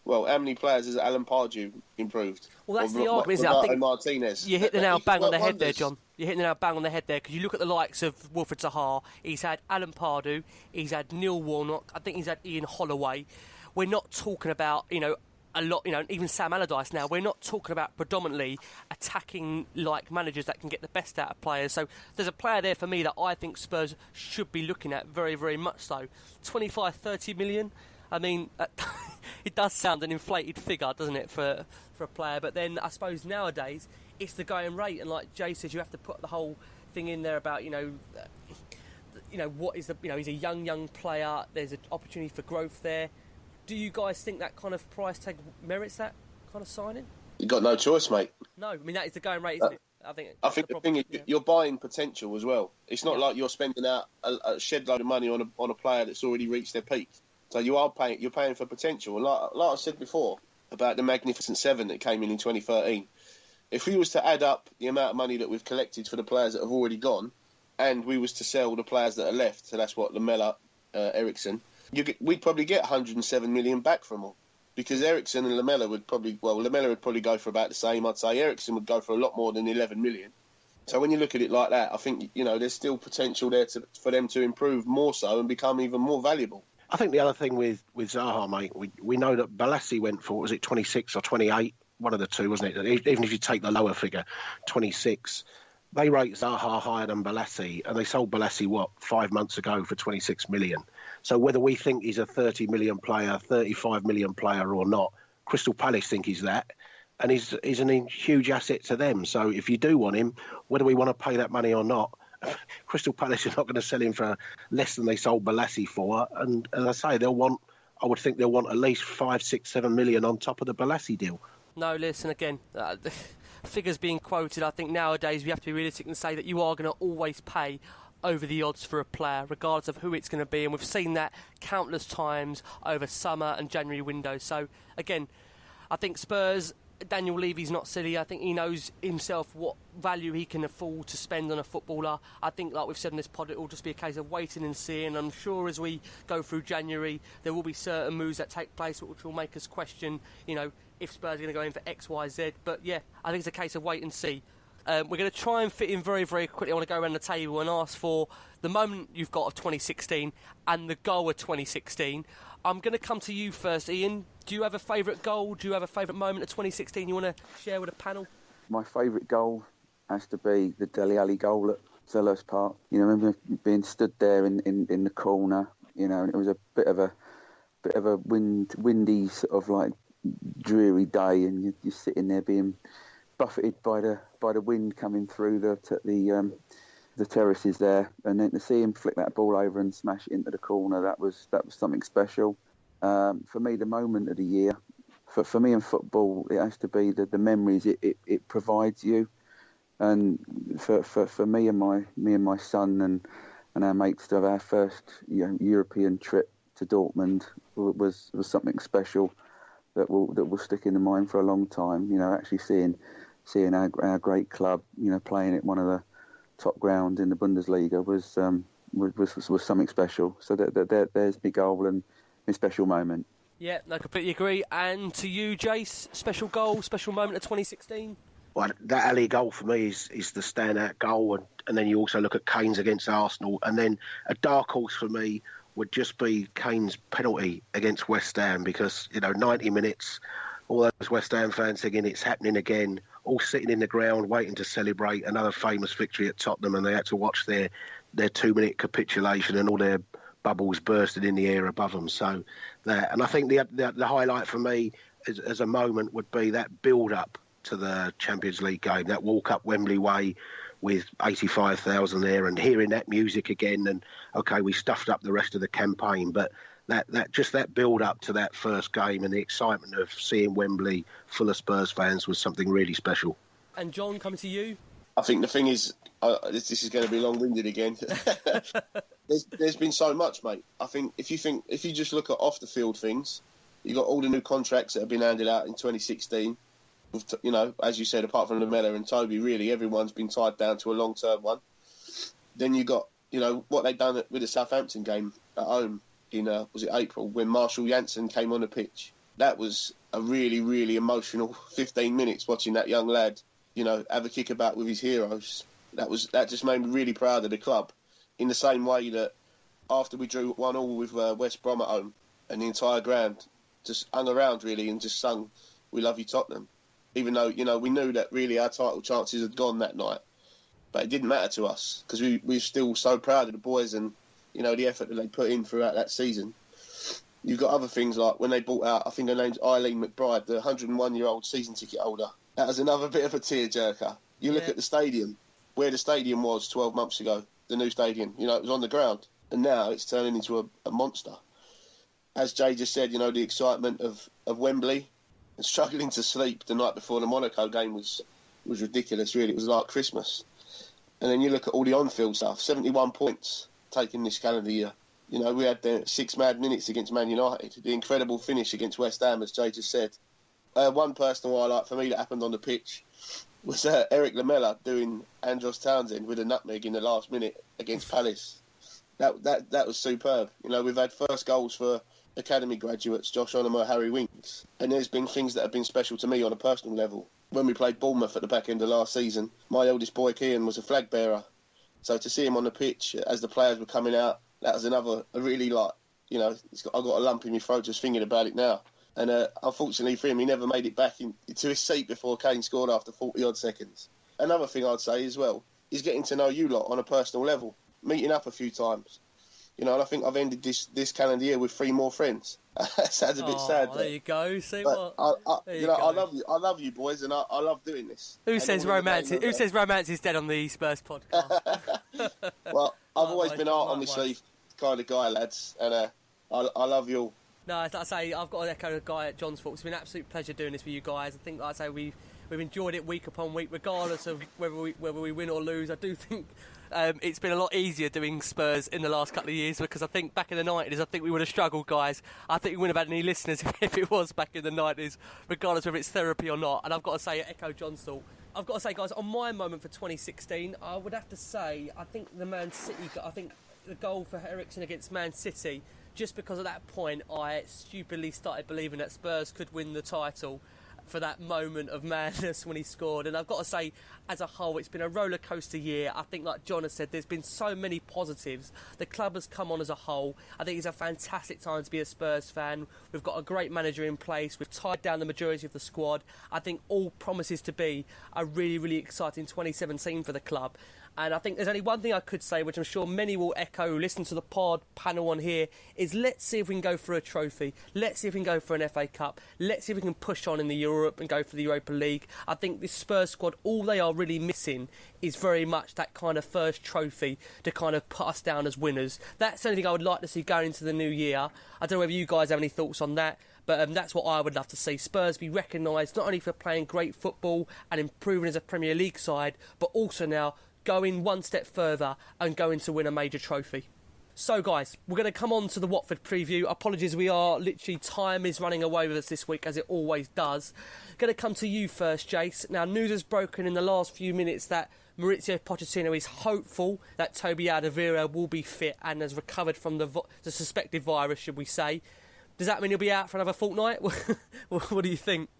Well, how many players has Alan Pardew improved? Well, that's the argument, isn't it? I think Martinez. You hit the nail bang on the head there, John. You hit the nail bang on the head there, because you look at the likes of Wilfred Zaha. He's had Alan Pardew. He's had Neil Warnock. I think he's had Ian Holloway. We're not talking about, a lot, even Sam Allardyce now, we're not talking about predominantly attacking like managers that can get the best out of players. So there's a player there for me that I think Spurs should be looking at very, very much so. 25, 30 million. I mean, it does sound an inflated figure, doesn't it, for a player? But then I suppose nowadays it's the going rate. And like Jay says, you have to put the whole thing in there about, what is he's a young player. There's an opportunity for growth there. Do you guys think that kind of price tag merits that kind of signing? You got no choice, mate. No, I mean that is the going rate, isn't it? I think the thing is, you're buying potential as well. It's not like you're spending out a shed load of money on a player that's already reached their peak. So you're paying for potential. And like I said before about the Magnificent Seven that came in 2013, if we was to add up the amount of money that we've collected for the players that have already gone, and we was to sell the players that are left, so that's what Lamela, Eriksen, we'd probably get 107 million back from them. Because Eriksen and Lamela Lamela would probably go for about the same. I'd say Eriksen would go for a lot more than 11 million. So when you look at it like that, I think, there's still potential there for them to improve more so and become even more valuable. I think the other thing with Zaha, mate, we know that Balassi went for, was it 26 or 28? One of the two, wasn't it? Even if you take the lower figure, 26. They rate Zaha higher than Balassi, and they sold Balassi, 5 months ago for 26 million. So whether we think he's a 30 million player, 35 million player or not, Crystal Palace think he's that, and he's a huge asset to them. So if you do want him, whether we want to pay that money or not, Crystal Palace are not going to sell him for less than they sold Balassi for. And as I say, I would think they'll want at least 5, 6, 7 million on top of the Balassi deal. No, listen, again, figures being quoted, I think nowadays we have to be realistic and say that you are going to always pay over the odds for a player, regardless of who it's going to be. And we've seen that countless times over summer and January windows. So, again, I think Spurs, Daniel Levy's not silly. I think he knows himself what value he can afford to spend on a footballer. I think, like we've said in this pod, it will just be a case of waiting and seeing. I'm sure as we go through January, there will be certain moves that take place which will make us question, if Spurs are going to go in for X, Y, Z. But yeah, I think it's a case of wait and see. We're going to try and fit in very, very quickly. I want to go around the table and ask for the moment you've got of 2016 and the goal of 2016. I'm going to come to you first, Ian. Do you have a favourite goal? Do you have a favourite moment of 2016 you want to share with the panel? My favourite goal has to be the Dele Alli goal at Selhurst Park. I remember being stood there in the corner, and it was a bit of a windy sort of like dreary day, and you're sitting there being buffeted by the wind coming through the terraces there, and then to see him flick that ball over and smash it into the corner, that was something special. For me, the moment of the year, for me in football, it has to be the memories it provides you, and for me and my son and our mates to have our first European trip to Dortmund was something special that will stick in the mind for a long time. Actually seeing our great club, playing at one of the top grounds in the Bundesliga was something special. So there's my goal and my special moment. Yeah, I completely agree. And to you, Jace, special goal, special moment of 2016? Well, that Alli goal for me is the standout goal, and then you also look at Kane's against Arsenal, and then a dark horse for me would just be Kane's penalty against West Ham, because 90 minutes, all those West Ham fans thinking it's happening again, all sitting in the ground waiting to celebrate another famous victory at Tottenham, and they had to watch their 2-minute capitulation and all their bubbles bursting in the air above them. So that, and I think the highlight for me as a moment would be that build-up to the Champions League game, that walk up Wembley Way with 85,000 there, and hearing that music again. And okay, we stuffed up the rest of the campaign, but that build up to that first game and the excitement of seeing Wembley full of Spurs fans was something really special. And John, coming to you. I think the thing is, this is going to be long-winded again. There's been so much, mate. I think if you just look at off the field things, you got all the new contracts that have been handed out in 2016. As you said, apart from Lamela and Toby, really everyone's been tied down to a long-term one. Then you got, what they've done with the Southampton game at home in was it April, when Marshall Jansen came on the pitch. That was a really, really emotional 15 minutes watching that young lad, have a kick about with his heroes. That just made me really proud of the club. In the same way that after we drew 1-1 with West Brom at home, and the entire ground just hung around really and just sung "We Love You, Tottenham." Even though, we knew that really our title chances had gone that night. But it didn't matter to us, because we were still so proud of the boys and, the effort that they put in throughout that season. You've got other things like when they bought out, I think her name's Eileen McBride, the 101-year-old season ticket holder. That was another bit of a tearjerker. You look at the stadium, where the stadium was 12 months ago, the new stadium. You know, it was on the ground, and now it's turning into a monster. As Jay just said, you know, the excitement of Wembley and struggling to sleep the night before the Monaco game was ridiculous, really. It was like Christmas. And then you look at all the on-field stuff, 71 points taken this calendar year. You know, we had the 6 mad minutes against Man United, the incredible finish against West Ham, as Jay just said. One personal highlight for me that happened on the pitch was Eric Lamela doing Andros Townsend with a nutmeg in the last minute against Palace. That was superb. You know, we've had first goals for academy graduates, Josh Onomo, Harry Winks, and there's been things that have been special to me on a personal level. When we played Bournemouth at the back end of last season, my eldest boy Kian was a flag bearer. So to see him on the pitch as the players were coming out, that was a really, like, you know, I've got a lump in my throat just thinking about it now. And unfortunately for him, he never made it back into his seat before Kane scored after 40-odd seconds. Another thing I'd say as well is getting to know you lot on a personal level, meeting up a few times. You know, and I think I've ended this calendar year with 3 more friends. That sounds a bit sad. There you go. See but what? I love you boys, and I love doing this. Who says romance is dead on the e-Spurs podcast? Well, I've always been art on my sleeve kind of guy, lads, and I love you all. No, like I say, I've got to echo the guy at John's thoughts. It's been an absolute pleasure doing this with you guys. I think, like I say, we've enjoyed it week upon week, regardless of whether we win or lose. I do think it's been a lot easier doing Spurs in the last couple of years, because I think back in the 90s, I think we would have struggled, guys. I think we wouldn't have had any listeners if it was back in the 90s, regardless of whether it's therapy or not. And I've got to say, echo John's thought. I've got to say, guys, on my moment for 2016, I would have to say, I think the Man City, I think the goal for Eriksen against Man City, just because at that point I stupidly started believing that Spurs could win the title for that moment of madness when he scored. And I've got to say, as a whole, it's been a roller coaster year. I think, like John has said, there's been so many positives. The club has come on as a whole. I think it's a fantastic time to be a Spurs fan. We've got a great manager in place. We've tied down the majority of the squad. I think all promises to be a really, really exciting 2017 for the club. And I think there's only one thing I could say, which I'm sure many will echo, listen to the pod panel on here, is let's see if we can go for a trophy. Let's see if we can go for an FA Cup. Let's see if we can push on in the Europe and go for the Europa League. I think this Spurs squad, all they are really missing is very much that kind of first trophy to kind of put us down as winners. That's the only thing I would like to see going into the new year. I don't know whether you guys have any thoughts on that, but that's what I would love to see. Spurs be recognised not only for playing great football and improving as a Premier League side, but also now going one step further and going to win a major trophy. So guys, we're going to come on to the Watford preview. Apologies, we are literally, time is running away with us this week, as it always does. Going to come to you first, Jace. Now, news has broken in the last few minutes that Maurizio Pochettino is hopeful that Toby Alderweireld will be fit and has recovered from the suspected virus, should we say. Does that mean he'll be out for another fortnight? What do you think?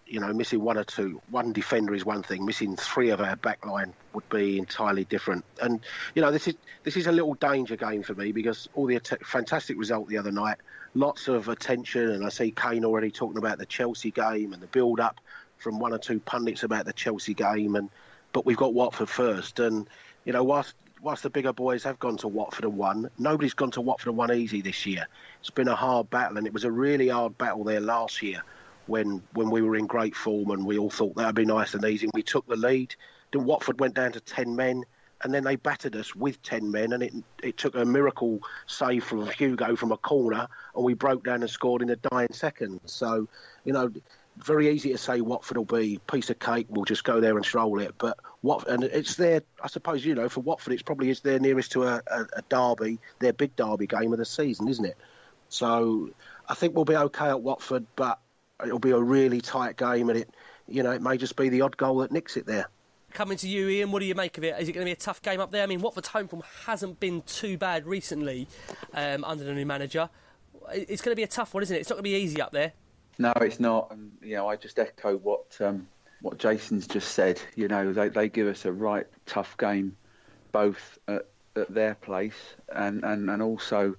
You know, missing one or two, one defender is one thing. Missing 3 of our back line would be entirely different. And you know, this is a little danger game for me, because all the fantastic result the other night, lots of attention, and I see Kane already talking about the Chelsea game and the build-up from 1 or 2 pundits about the Chelsea game. But we've got Watford first, and you know, whilst the bigger boys have gone to Watford and won, nobody's gone to Watford and won easy this year. It's been a hard battle, and it was a really hard battle there last year, when we were in great form and we all thought that would be nice and easy. We took the lead. Then Watford went down to 10 men, and then they battered us with 10 men, and it took a miracle save from Hugo from a corner, and we broke down and scored in the dying seconds. So, you know, very easy to say Watford will be a piece of cake, we'll just go there and stroll it. But and it's their, I suppose, you know, for Watford, it's probably is their nearest to a derby, their big derby game of the season, isn't it? So I think we'll be okay at Watford, but it'll be a really tight game, and it may just be the odd goal that nicks it there. Coming to you, Ian, what do you make of it? Is it going to be a tough game up there? I mean, Watford's home form hasn't been too bad recently under the new manager. It's going to be a tough one, isn't it? It's not going to be easy up there. No, it's not. And you know, I just echo what Jason's just said. You know, they give us a right tough game, both at their place and also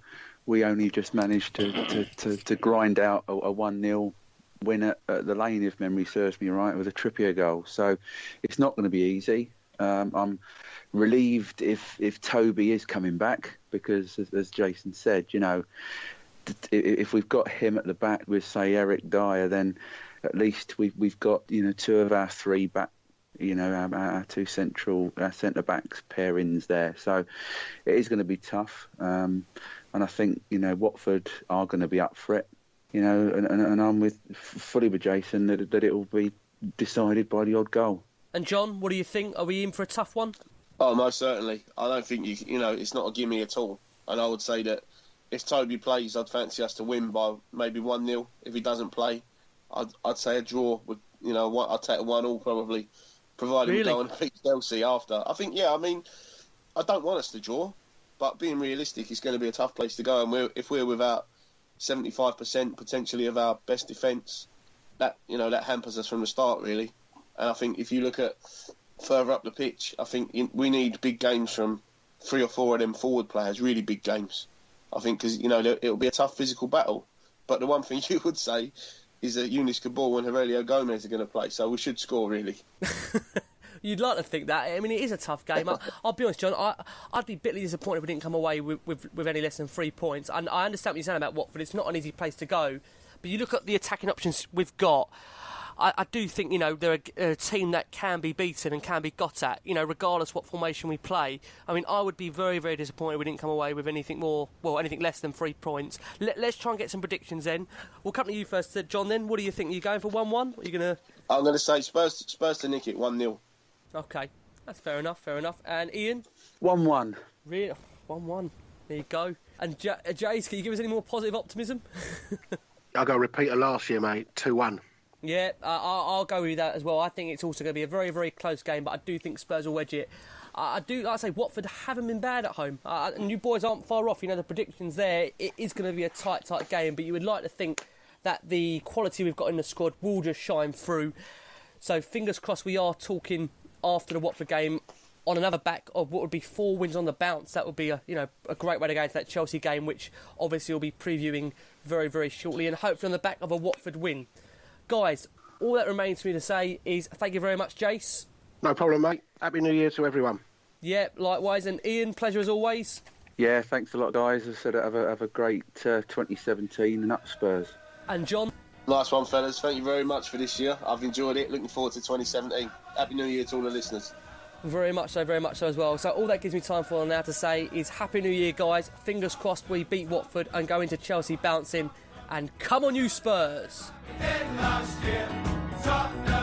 we only just managed to grind out a 1-0 win at the Lane, if memory serves me right, with a Trippier goal. So it's not going to be easy. I'm relieved if Toby is coming back, because as Jason said, you know, if we've got him at the back with, say, Eric Dyer, then at least we've got, you know, 2 of our 3 back our two central centre-backs pairings there. So it is going to be tough. And I think, Watford are going to be up for it. And I'm fully with Jason that it will be decided by the odd goal. And John, what do you think? Are we in for a tough one? Oh, most certainly. I don't think it's not a gimme at all. And I would say that if Toby plays, I'd fancy us to win by maybe 1-0. If he doesn't play, I'd say a draw. I'd take a 1-1 probably, provided we go and beat Chelsea after. I think, I don't want us to draw, but being realistic, it's going to be a tough place to go. And if we're without 75% potentially of our best defence, that hampers us from the start, really. And I think if you look at further up the pitch, I think we need big games from 3 or 4 of them forward players, really big games. I think because, it'll be a tough physical battle. But the one thing you would say is that Eunice Cabal and Aurelio Gomez are going to play, so we should score, really. You'd like to think that. I mean, it is a tough game. I'll be honest, John, I'd be bitterly disappointed if we didn't come away with any less than 3 points. And I understand what you're saying about Watford. It's not an easy place to go. But you look at the attacking options we've got, I do think, they're a team that can be beaten and can be got at, regardless what formation we play. I mean, I would be very, very disappointed if we didn't come away with anything less than 3 points. Let's try and get some predictions then. We'll come to you first, John, then. What do you think? Are you going for 1-1? Are you going to... I'm going to say Spurs to nick it 1-0. OK, that's fair enough. And Ian? 1-1. Really? 1-1. There you go. And Jace, can you give us any more positive optimism? I'll go repeater last year, mate. 2-1. Yeah, I'll go with that as well. I think it's also going to be a very, very close game, but I do think Spurs will wedge it. I do, like I say, Watford haven't been bad at home. And you boys aren't far off. The predictions there, it is going to be a tight game, but you would like to think that the quality we've got in the squad will just shine through. So fingers crossed we are talking after the Watford game on another back of what would be 4 wins on the bounce. That would be a great way to go into that Chelsea game, which obviously we'll be previewing very, very shortly, and hopefully on the back of a Watford win. Guys, all that remains for me to say is thank you very much, Jace. No problem, mate. Happy New Year to everyone. Yeah, likewise. And Ian, pleasure as always. Yeah, thanks a lot, guys. As I said, have a great 2017 and up Spurs. And John? Nice one, fellas. Thank you very much for this year. I've enjoyed it. Looking forward to 2017. Happy New Year to all the listeners. Very much so as well. So all that gives me time for now to say is Happy New Year, guys. Fingers crossed we beat Watford and go into Chelsea bouncing. And come on, you Spurs! Last year, Tottenham.